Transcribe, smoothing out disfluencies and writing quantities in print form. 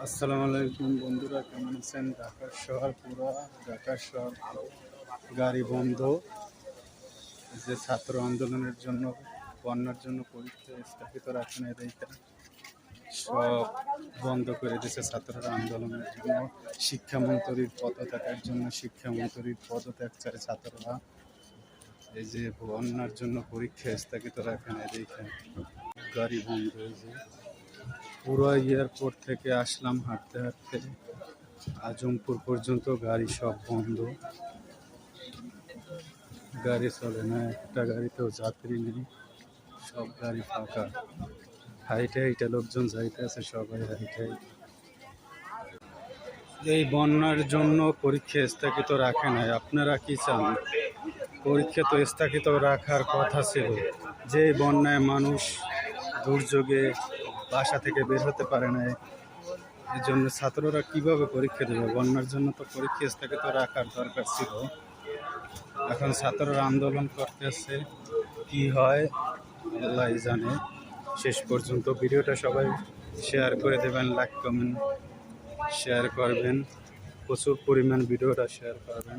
আসসালামু আলাইকুম বন্ধুরা, কেমন আছেন? ঢাকা শহর গাড়ি বন্ধ। যে ছাত্র আন্দোলনের জন্য বন্যার জন্য পরীক্ষা স্থগিত রাখেন, এইটা সব বন্ধ করে দিয়েছে ছাত্ররা আন্দোলনের জন্য। শিক্ষামন্ত্রীর পদত্যাগের জন্য শিক্ষামন্ত্রীর পদত্যাগ চায় ছাত্ররা। এই যে বন্যার জন্য পরীক্ষা স্থগিত রাখেন, এইটা গাড়ি বন্ধ হয়েছে। পুরো এয়ারপোর্ট থেকে আসলাম হাঁটতে হাঁটতে আজমপুর পর্যন্ত, গাড়ি সব বন্ধ, গাড়ি চলে না, একটা গাড়িতেও যাত্রী নেই, সব গাড়ি ফাঁকা। হাইটে হাইটে লোকজন যাইতে আছে, সবাই হাইটে। এই বন্যার জন্য পরীক্ষা স্থগিত রাখে নাই। আপনারা কি চান? পরীক্ষা তো স্থগিত রাখার কথা ছিল। যে বন্যায় মানুষ দুর্যোগে বাসা থেকে বের হতে পারে না, এই জন্য ছাত্ররা কিভাবে পরীক্ষা দেবে? বন্যার জন্য তো পরীক্ষা স্থগিত রাখার দরকার ছিল। এখন ছাত্ররা আন্দোলন করতেছে, কি হয় আল্লাহ জানে। শেষ পর্যন্ত ভিডিওটা সবাই শেয়ার করে দেবেন, লাইক কমেন্ট শেয়ার করবেন, প্রচুর পরিমাণ ভিডিওটা শেয়ার করবেন।